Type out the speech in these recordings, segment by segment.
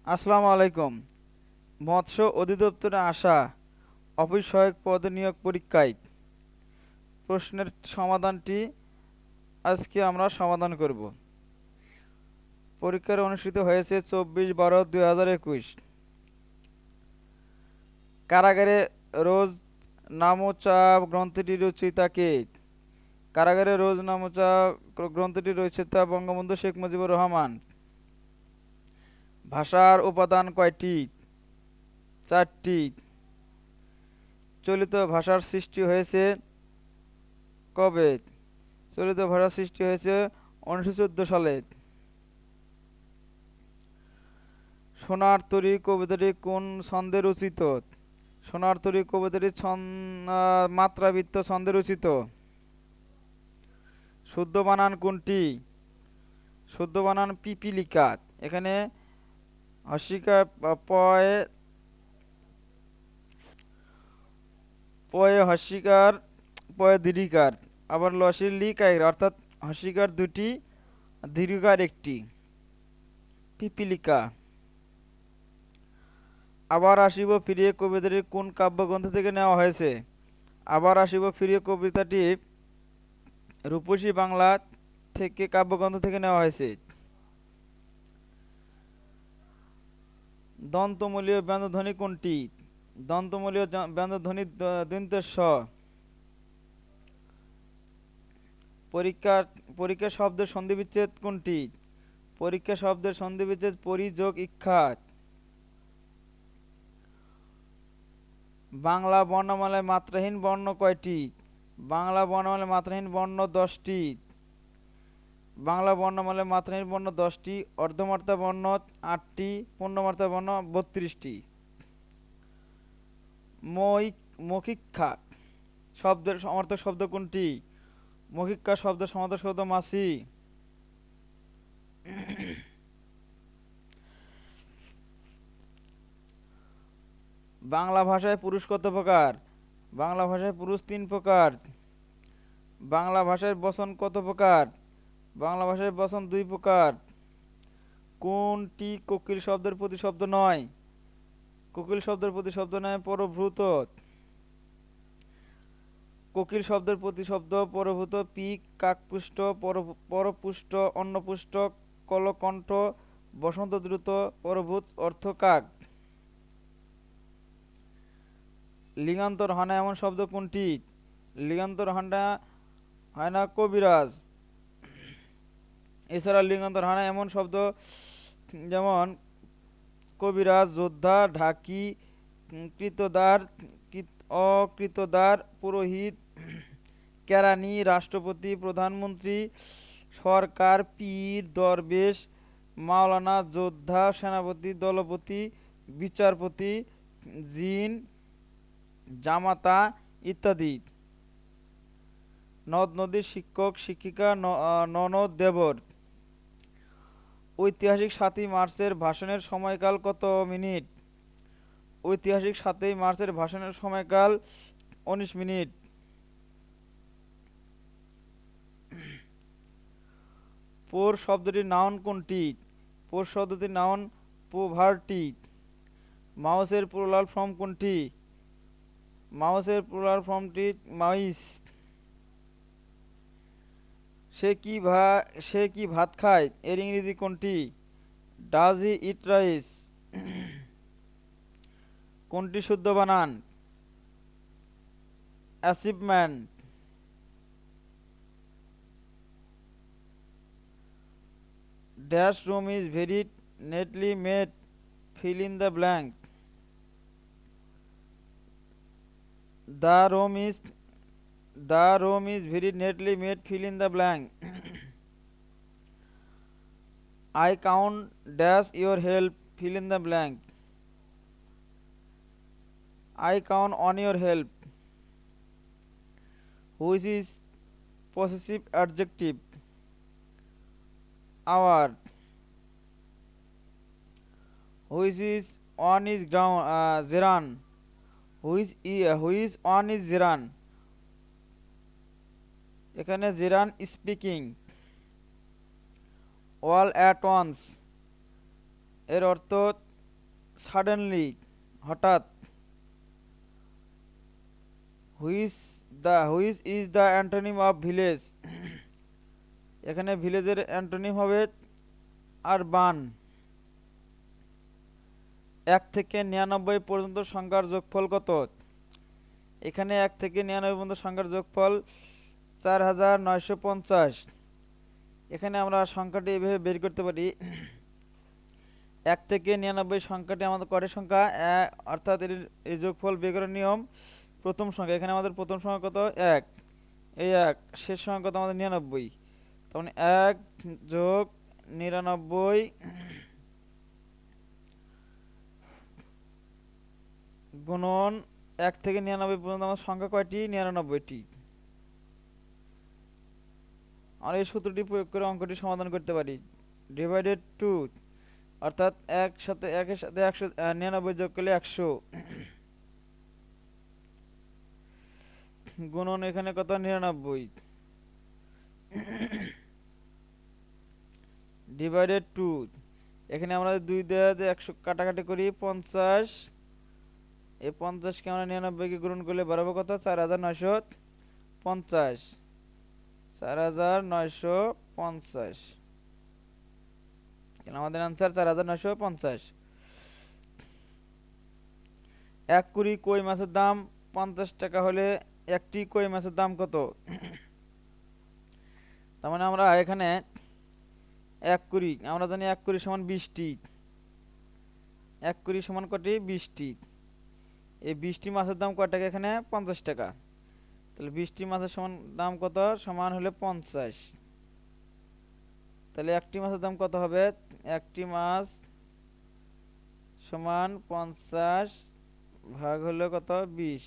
আসসালামু আলাইকুম। মৎস্য অধিদপ্তরে আসা অফিস সহায়ক পদে নিয়োগ পরীক্ষায় প্রশ্নের সমাধানটি আজকে আমরা সমাধান করব। পরীক্ষার অনুষ্ঠিত হয়েছে 24/12/2021। কারাগারে রোজ নামোচা গ্রন্থটির রচয়িতা কে? কারাগারে রোজ নামোচা গ্রন্থটির রচয়িতা বঙ্গবন্ধু শেখ মুজিবুর রহমান। ভাষার উপাদান কয়টি? 4টি। চলিত ভাষার সৃষ্টি হয়েছে কবে? চলিত ভাষার সৃষ্টি হয়েছে 1914 সালে। সোনার তরী কবিতাটি কোন ছন্দে রচিত? সোনার তরী কবিতাটি মাত্রাবৃত্ত ছন্দে রচিত। শুদ্ধ বানান কোনটি? শুদ্ধ বানান পিপিলিকা। এখানে হস্যিকার পয়ে পয়ে হস্যিকার পয়ে দীর্ঘিকার, আবার লসির লিকার, অর্থাৎ হস্যিকার দুটি দীর্ঘিকার একটি। পিপিলিকা। আবার আসিব ফিরিয়ে কবিতাটি কোন কাব্যগ্রন্থ থেকে নেওয়া হয়েছে? আবার আসিব ফিরিয়ে কবিতাটি রূপসী বাংলা থেকে কাব্যগ্রন্থ থেকে নেওয়া হয়েছে। দন্তমূলীয় ব্যঞ্জনধ্বনি কোনটি? দন্তমূলীয় ব্যঞ্জনধ্বনি দন্ত্য স। পরীক্ষা পরীক্ষা শব্দের সন্ধিবিচ্ছেদ কোনটি? পরীক্ষা শব্দের সন্ধিবিচ্ছেদ পরি যোগ ইক্ষা। বাংলা বর্ণমালায় মাত্রাহীন বর্ণ কয়টি? বাংলা বর্ণমালায় মাত্রাহীন বর্ণ 10টি। বাংলা বর্ণমালায় মাত্রাহীন বর্ণ 10টি, অর্ধমাত্রা বর্ণ 8টি, পূর্ণমাত্রা বর্ণ 32টি। মৌখিকা শব্দের সমার্থক শব্দ কোনটি? মৌখিকা শব্দের সমার্থক শব্দ মাছি। বাংলা ভাষায় পুরুষ কত প্রকার? বাংলা ভাষায় পুরুষ 3 প্রকার। বাংলা ভাষায় বচন কত প্রকার? বাংলা ভাষায় বচন 2 প্রকার। কোনটি কোকিল শব্দের প্রতিশব্দ নয়? কোকিল শব্দের প্রতিশব্দ নয় পরভূত। কোকিল শব্দের প্রতিশব্দ পরভূত পিক, কাকপুষ্ট, পরপুষ্ট, অন্নপুষ্ট, কলকণ্ঠ, বসন্ত দ্রুত, পরভূত অর্থ কাক। লিঙ্গান্তর হয় না এমন শব্দ কোনটি? লিঙ্গান্তর হয় না কবিরাজ। এছাড়া লিঙ্গান্তর হয় না এমন শব্দ যেমন কবিরাজ, যোদ্ধা, ঢাকি, কৃতদার, অকৃতদার, পুরোহিত, কেরানি, রাষ্ট্রপতি, প্রধানমন্ত্রী, সরকার, পীর, দরবেশ, মাওলানা, যোদ্ধা, সেনাপতি, দলপতি, বিচারপতি, জিন, জামাতা ইত্যাদি। নদ নদীর শিক্ষক শিক্ষিকা, ননদ দেবর। ঐতিহাসিক 7ই মার্চের ভাষণের সময়কাল কত মিনিট? ঐতিহাসিক 7ই মার্চের ভাষণের সময়কাল 19 মিনিট। পোর শব্দটির নাউন কোনটি? পোর শব্দটির নাউন পোভার্টি। মাউসের প্লুরাল ফর্ম কোনটি? মাউসের প্লুরাল ফর্মটি মাইস। সে কি ভাত খায় এর ইংরেজি কোনটি? Does he eat rice. কোনটি শুদ্ধ বানান? Achievement. Dash room is very neatly made, fill in the blank. The room is very neatly made, fill in the blank. I count dash your help, fill in the blank. I count on your help. Which is possessive adjective? Our. Which is on is ground, Ziran. Who is on is Ziran. এখানে জিরান speaking. All at once এর অর্থ suddenly, হঠাৎ। Which is the antonym of village, এখানে ভিলেজের antonym হবে urban. 1 থেকে 99 পর্যন্ত সংখ্যার যোগফল কত? এখানে 1 থেকে 99 পর্যন্ত সংখ্যার যোগফল 4950। এখানে আমরা সংখ্যাটি এভাবে বের করতে পারি। 1 থেকে 99 সংখ্যাটি আমাদের কয়টি সংখ্যা, অর্থাৎ এই যোগফল বের করার নিয়ম প্রথম সংখ্যা। এখানে আমাদের প্রথম সংখ্যা কত? 1। এই 1 শেষ সংখ্যা কত আমাদের? 99। তার মানে 1 যোগ 99 গুণন 1 থেকে 99 পর্যন্ত আমার সংখ্যা কয়টি? 99টি। আমরা এই সূত্রটি প্রয়োগ করে অঙ্কটি সমাধান করতে পারি। ডিভাইডেড 2, অর্থাৎ 1 সাথে 1 এর সাথে 199 যোগ করলে 100 গুণন এখানে কত? 99 ডিভাইডেড 2। এখানে আমরা 2 দিয়ে 100 কাটাকাটি করি 50। এই 50 কে আমরা 99 কে গুণন করলে বরাবর কত? 4950। 4950, আমাদের আনসার 4950। 1 কুড়ি কই মাছের দাম 50 টাকা হলে একটি কই মাছের দাম কত? তার মানে আমরা এখানে 1 কুড়ি, আমরা জানি 1 কুড়ি সমান 20টি। 1 কুড়ি সমান কটি? 20টি। এই 20টি মাছের দাম কয় টাকা? এখানে 50 টাকা। তাহলে 20টি মাছের সমান দাম কত? সমান হলে 50। তাহলে একটি মাছের দাম কত হবে? একটি মাছ সমান 50 ভাগ হলো কত? 20।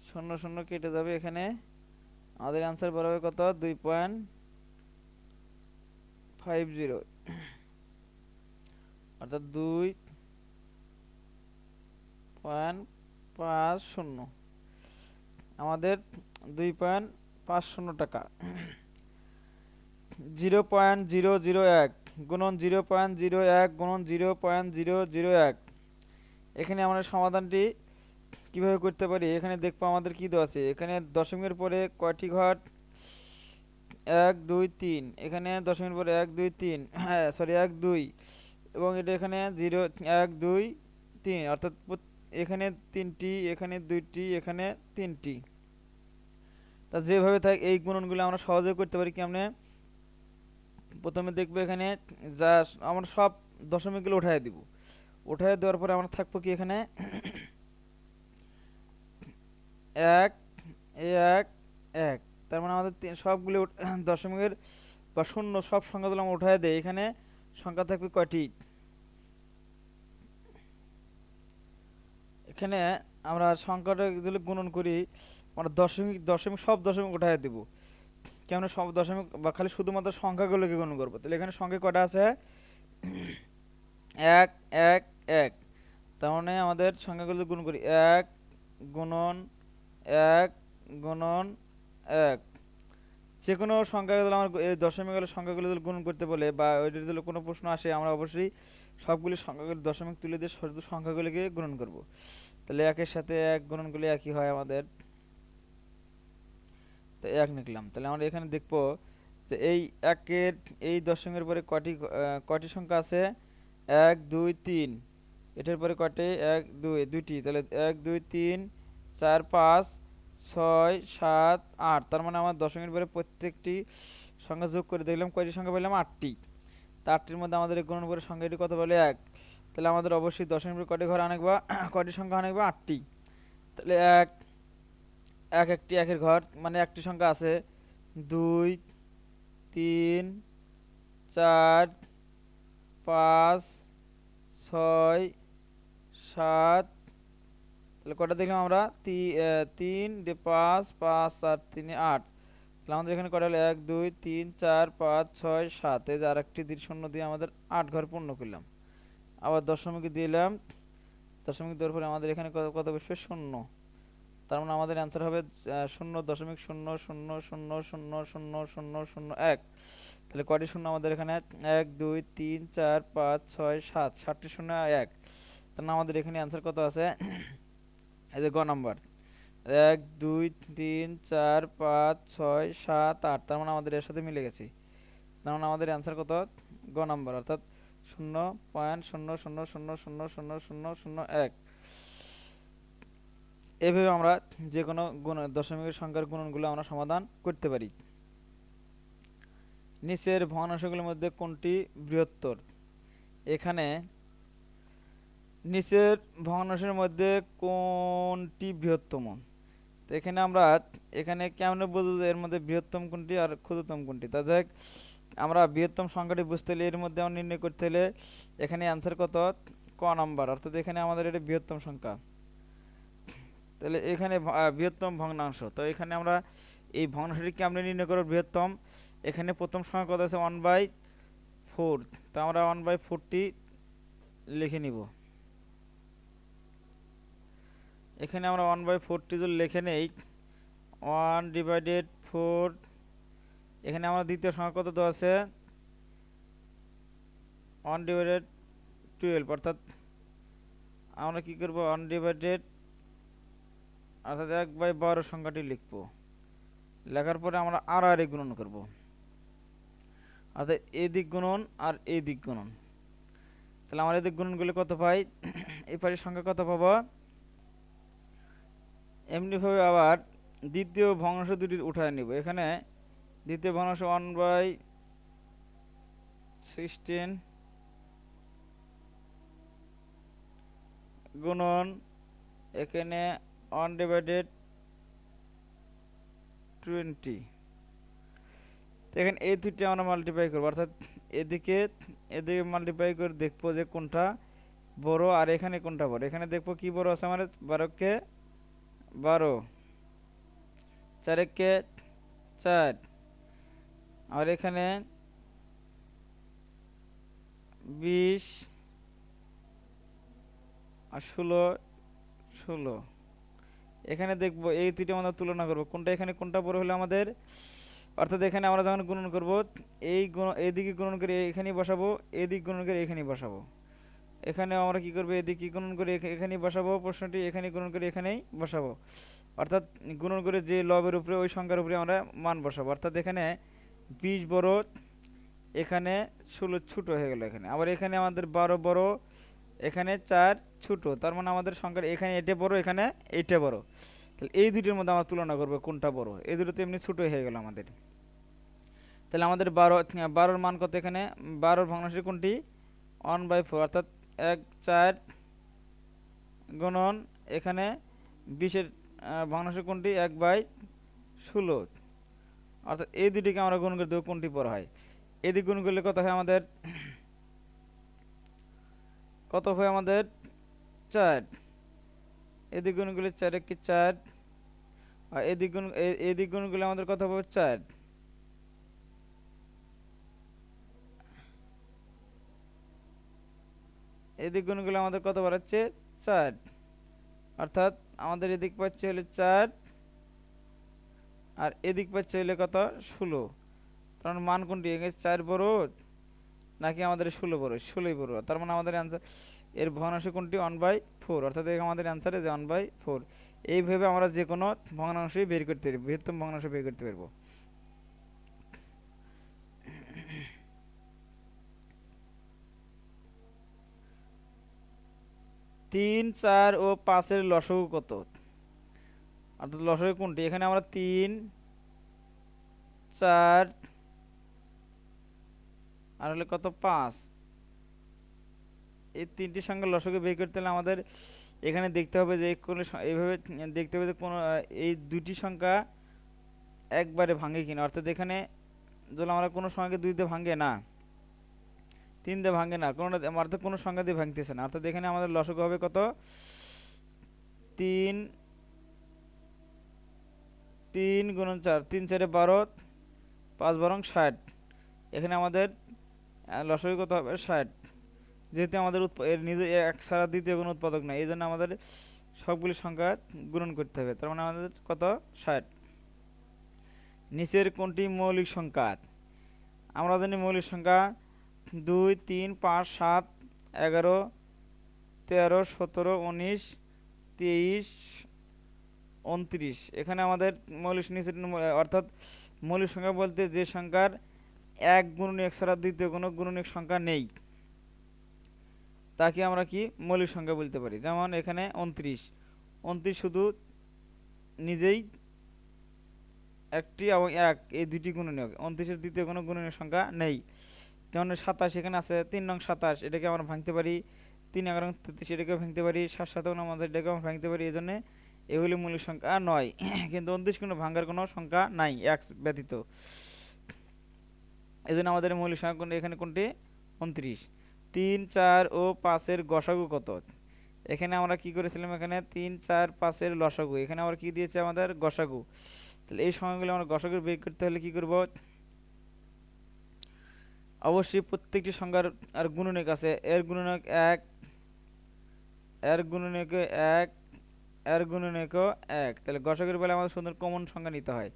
0 0 কেটে যাবে এখানে। আমাদের आंसर বরাবর কত? 2.50, অর্থাৎ 2.50। আমাদের 2.50 টাকা। 0.001 গুণন 0.01 গুণন 0.001। এখানে আমরা সমাধানটি কিভাবে করতে পারি? এখানে দেখবো আমাদের কি দেওয়া আছে। এখানে দশমিকের পরে কয়টি ঘর? 1 2 3। এখানে দশমিকের পরে 1 2 3, হ্যাঁ সরি 1 2, এবং এটা এখানে 0 1 2 3, অর্থাৎ এখানে 3টি, এখানে 2টি, এখানে 3টি। তা যেভাবে থাক এই গুণনগুলো আমরা সহজে করতে পারি। কেমনে? প্রথমে দেখবো এখানে যা আমরা সব দশমিকগুলো উঠায় দিব। উঠায় দেওয়ার পরে আমরা থাকবো কি এখানে 1 1 1। তার মানে আমাদের সবগুলো দশমিকের বা শূন্য সব সংখ্যাগুলো আমরা উঠায় দেই। এখানে সংখ্যা থাকবে কয়টি? এখানে আমরা সংখ্যাটা যদি গুণন করি, আমরা দশমিক সব দশমিক উঠায় দেব। কেমন? সব দশমিক বা খালি শুধুমাত্র সংখ্যাগুলোকে গুণন করবো। তাহলে এখানে সংখ্যা কয়টা আছে? 1 1 1। তার মানে আমাদের সংখ্যাগুলো গুণ করি 1 গুণন 1 গুণন 1। যে কোনো সংখ্যাগুলো আমার এই দশমিকের সংখ্যাগুলো যদি গুণ করতে বলে বা ওইটার যদি কোনো প্রশ্ন আসে, আমরা অবশ্যই সবগুলি সংখ্যাগুলো দশমিক তুলে দিয়ে শুধু সংখ্যাগুলিকে গুণন করব। তাহলে 1 এর সাথে 1 গুণন করলে একই হয় আমাদের। তো 1 লিখলাম। তাহলে আমরা এখানে দেখব যে এই 1 এর এই দশমিকের পরে কয়টি সংখ্যা আছে? 1 2 3। এটার পরে কয়টি? 1 2 দুইটি। তাহলে 1 2 3 4 5 6 7 8। তার মানে আমার দশমিকের পরে প্রত্যেকটি সংখ্যা যোগ করে দেখলাম কয়টি সংখ্যা পেলাম? 8টি। তা 8টির মধ্যে আমাদের গুণন করে সংখ্যাটি কত পেলে? 1। তাহলে আমাদের অবশ্যই দশমিকের পরে কয়টি ঘর আনবা? কয়টি সংখ্যা আনবা? 8টি। তাহলে 1 একটি একের ঘর, মানে একটি সংখ্যা আছে 2 3 4 5 6 7। তাহলে কটা দেখলাম আমরা? 3 দিয়ে 5 5 আর 3 8। তাহলে আমাদের এখানে কটা হলো? 1 2 3 4 5 6 7। এই যে আরেকটি শূন্য দিয়ে আমাদের 8 ঘর পূর্ণ করলাম। আবার দশমিক দিলাম। দশমিক দেওয়ার পরে আমাদের এখানে কত বসবে? শূন্য। তার মানে আমাদের অ্যান্সার হবে 0.00000001। তাহলে কয়টি শূন্য আমাদের এখানে? 1 2 3 4 5 6 7, 7টি শূন্য 1। তার মানে আমাদের এখানে অ্যান্সার কত আছে? এই যে গ নাম্বার, 1 2 3 4 5 6 7 8, তার মানে আমাদের এর সাথে মিলে গেছে। তার মানে আমাদের অ্যান্সার কত? গ নাম্বার, অর্থাৎ 0.00000001। এইভাবে আমরা যে কোনো দশমিকের সংখ্যার গুণনগুলো আমরা সমাধান করতে পারি। নিচের ভগ্নাংশগুলোর মধ্যে কোনটি বৃহত্তর? এখানে নিচের ভগ্নাংশের মধ্যে কোনটি বৃহত্তম? তো এখানে আমরা কেমনে বুঝবো যে এর মধ্যে বৃহত্তম কোনটি আর ক্ষুদ্রতম কোনটি? তা দেখ, আমরা বৃহত্তম সংখ্যাটি বুঝতে হলে এর মধ্যে আমরা নির্ণয় করতে হলে এখানে অ্যান্সার কত? ক নাম্বার, অর্থাৎ এখানে আমাদের এটা বৃহত্তম সংখ্যা। তাহলে এখানে বৃহত্তম ভগ্নাংশ, তো এখানে আমরা এই ভগ্নাংশটি কেমনে নির্ণয় করব বৃহত্তম? এখানে প্রথম সংখ্যা কত আছে? 1/4। তো আমরা 1/4টি লিখে নিব। এখানে আমরা 1/4টি যদি লিখে নেই, 1/4। এখানে আমরা দ্বিতীয় সংখ্যা কত দেওয়া আছে? 1/12, অর্থাৎ আমরা কি করব? 1/, অর্থাৎ 1/12 সংখ্যাটি লিখব। লেখার পরে আমরা আর গুণন করব, অর্থাৎ এই দিক গুণন আর এই দিক গুণন। তাহলে আমরা এই দিক গুণনগুলো কত পাই? এই পাশের সংখ্যা কত পাবো? এমনিভাবে আবার দ্বিতীয় ভগ্নাংশ দুটি উঠায় নিব। এখানে দ্বিতীয় ভগ্নাংশ 1/16 গুণন এখানে 1/20। এখানে এই দুইটি আমরা মাল্টিপ্লাই করবো, অর্থাৎ এদিকে মাল্টিপ্লাই করে দেখবো যে কোনটা বড় আর এখানে কোনটা বড়। এখানে দেখবো কি বড় আছে আমাদের? 12কে 12, 4কে 4, আর এখানে 20 আর 16। এখানে দেখবো এই দুইটা আমাদের তুলনা করবো কোনটা এখানে কোনটা বড় হলো আমাদের। অর্থাৎ এখানে আমরা যখন গুণন করব, এইদিকে গুণন করে এখানেই বসাবো, এদিক গুণন করে এখানেই বসাবো। এখানে আমরা কি করবো? এদিকে গুণন করে এখানেই বসাবো, প্রশ্নটি এখানে গুণন করে এখানেই বসাবো। অর্থাৎ গুণন করে যে লবের উপরে ওই সংখ্যার উপরে আমরা মান বসাবো। অর্থাৎ এখানে 20 বড়, এখানে 16 ছোট হয়ে গেল। এখানে আবার এখানে আমাদের 12 বড়, এখানে 4 ছোট। তার মানে আমাদের সংখ্যার এখানে এটা বড়, এখানে এইটা বড়। তাহলে এই দুটির মধ্যে আমরা তুলনা করবো কোনটা বড়। এই দুটো তো এমনি ছোট হয়ে গেল আমাদের। তাহলে আমাদের 12-র মান কত? এখানে 12-র ভগ্নাংশ কোনটি? 1/4, অর্থাৎ 1/4 গুণন এখানে 20-এর ভগ্নাংশ কোনটি? 1/16। অর্থাৎ এই দুটিকে আমরা গুণ করে দেবো কোনটি বড় হয়। এদিক গুণ করলে কত হয় আমাদের? কত হয় আমাদের? 4। এদিক গুণ করলে 4 × 4, আর এদিক গুণ করলে আমাদের কত হবে? 4। এদিক গুণ করলে আমাদের কত বাড়াচ্ছে? 4। অর্থাৎ আমাদের এদিক পাচ্ছে হলে 4 আর এদিক পাচ্ছে হলে কত? 16। কারণ মান কোনটি? 4 বড় নাকি আমাদের 16 বড়? 16ই বড়। তার মানে আমাদের অ্যান্সার এর ভগ্নাংশ কোনটি? 1/4, অর্থাৎ আমাদের অ্যান্সার যে 1/4। এইভাবে আমরা যে কোনো ভগ্নাংশই বের করতে পারবো, বৃহত্তম ভগ্নাংশ বের করতে পারবো। তিন, 4 ও 5-এর লসাগু কত? অর্থাৎ লসাগু কোনটি? এখানে আমরা 3, 4 আর হলে কত? 5। এই তিনটি সংখ্যার লসাগু বের করতে হলে আমাদের এখানে দেখতে হবে যে এইভাবে দেখতে হবে যে কোনো এই দুইটি সংখ্যা একবারে ভাঙে কিনা। অর্থাৎ এখানে যদি আমরা কোনো সংখ্যাকে 2 দিয়ে ভাঙে না, 3 দিয়ে ভাঙে না, অর্থাৎ কোনো সংখ্যা দিয়ে ভাঙতেছে না। অর্থাৎ এখানে আমাদের লসাগু হবে কত? 3 × 4, 3 4 12, 5 বরং 60। এখানে আমাদের লসাগু কত হবে? 60। যেহেতু আমাদের এর নিজে এক ছাড়া দ্বিতীয় কোনো উৎপাদক নাই, এই জন্য আমাদের সবগুলি সংখ্যা গুণন করতে হবে, তার মানে আমাদের কত 60। নিচের কোনটি মৌলিক সংখ্যা? আমরা জানি মৌলিক সংখ্যা 2 3 5 7 11 13 17 19 23 29। এখানে আমাদের মৌলিক নিচের অর্থাৎ মৌলিক সংখ্যা বলতে যে সংখ্যার এক গুণনীয়ক ছাড়া দ্বিতীয় কোনো গুণনীয়ক সংখ্যা নেই তাকে আমরা কি মৌলিক সংখ্যা বলতে পারি। যেমন এখানে 29 শুধু নিজেই একটি এবং এক এই দুইটি গুণনীয়ক, 29-এর দ্বিতীয় কোনো গুণনীয়ক সংখ্যা নেই। যেমন 27 এখানে আছে 3 নং 27, এটাকে আমরা ভাঙতে পারি 3 11 33, এটাকে ভাঙতে পারি 7 7 49, এটাকে আমরা ভাঙতে পারি। এই জন্য এগুলি মৌলিক সংখ্যা নয়। কিন্তু 29 কোনো ভাঙার কোনো সংখ্যা নাই এক ব্যতীত, এই জন্য আমাদের মৌলিক সংখ্যা কোনটি এখানে কোনটি 29। 3 4 ও 5-এর গসাগু কত? এখানে আমরা কি করেছিলাম, এখানে 3 4 5-এর লসাগু, এখানে আবার কি দিয়েছে আমাদের গসাগু। তাহলে এই সংখ্যাগুলো আমরা গসাগু বের করতে হলে কি করব, অবশ্যই প্রত্যেকটি সংখ্যার আর গুণনীয়ক আছে, এর গুণনীয়ক 1, এর গুণনীয়ক 1, এর গুণনীয়ক 1। তাহলে গসাগুর বেলা আমাদের সুন্দর কমন সংখ্যা নিতে হয়।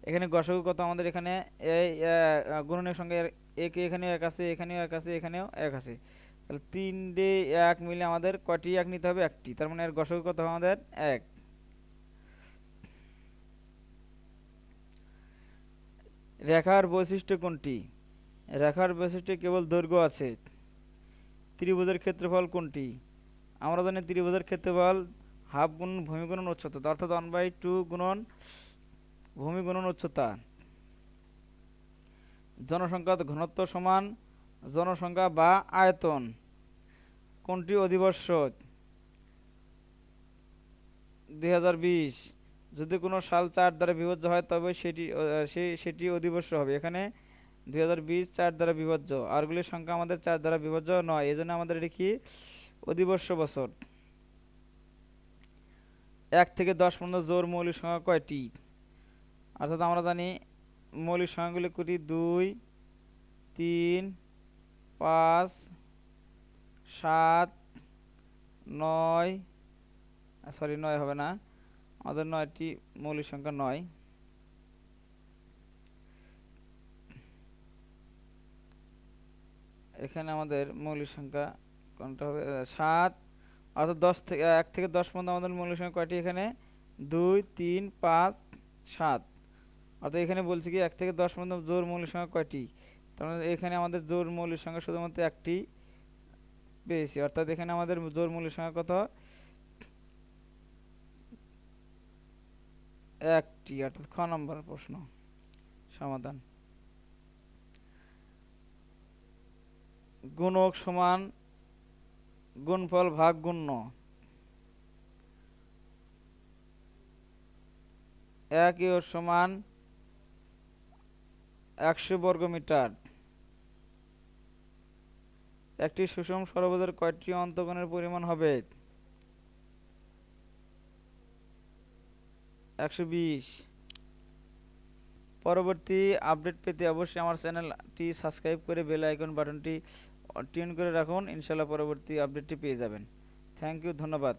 এখানে গসাগু কত আমাদের, এখানে এই গুণনীয়ক সংখ্যা এক, এখানেও 1 আছে, এখানেও 1 আছে, এখানেও 1 আছে। তাহলে 3 1 মিলে আমাদের কয়টি 1 নিতে হবে, একটি। তার মানে এর গসাগু কত হবে আমাদের 1। রেখার বৈশিষ্ট্য কোনটি? রেখার বৈশিষ্ট্য কেবল দৈর্ঘ্য আছে। ত্রিভুজের ক্ষেত্রফল কোনটি? আমরা জানি ত্রিভুজের ক্ষেত্রফল হাফ গুণ ভূমি গুণন উচ্চতা, অর্থাৎ 1/2 গুণন ভূমি গুণন উচ্চতা। জনসংখ্যা ঘনত্ব সমান জনসংখ্যা বা আয়তন। কোনটি অধিবর্ষ? 2020। যদি কোনো সাল 4 দ্বারা বিভাজ্য হয় তবে সেটি অধিবর্ষ হবে। এখানে 2020 4 দ্বারা বিভাজ্য, আরগুলির সংখ্যা আমাদের 4 দ্বারা বিভাজ্য নয়, এই জন্য আমাদের এটি কি অধিবর্ষ বছর। 1 থেকে 10 পর্যন্ত জোড় মৌলিক সংখ্যা কয়টি? অর্থাৎ আমরা জানি মৌলিক সংখ্যাগুলি কোটি 2 3 5 7 9, সরি 9 হবে না, আমাদের 9টি মৌলিক সংখ্যা 9। এখানে আমাদের মৌলিক সংখ্যা কোনটা হবে 7, অর্থাৎ 1 থেকে 10 পর্যন্ত আমাদের মৌলিক সংখ্যা কয়টি, এখানে 2 3 5 7। অর্থাৎ এখানে বলছি কি 1 থেকে 10 পর্যন্ত জোড় মৌলিক সংখ্যা কয়টি, তার মানে এখানে আমাদের জোড় মৌলিক সংখ্যা শুধুমাত্র একটি পেয়েছি। অর্থাৎ এখানে আমাদের জোড় মৌলিক সংখ্যা কত, একটি, অর্থাৎ খ নম্বর প্রশ্ন সমাধান। গুণক সমান গুণফল ভাগ গুণ্য। 1 ইয়র সমান 100 বর্গমিটার। একটি সুষম ষড়ভুজের কয়টি অন্তঃকোণের পরিমাণ হবে? 120। পরবর্তী আপডেট পেতে অবশ্যই আমার চ্যানেলটি সাবস্ক্রাইব করে বেল আইকন বাটনটি টিউন করে রাখুন, ইনশাআল্লাহ পরবর্তী আপডেটটি পেয়ে যাবেন। থ্যাংক ইউ, ধন্যবাদ।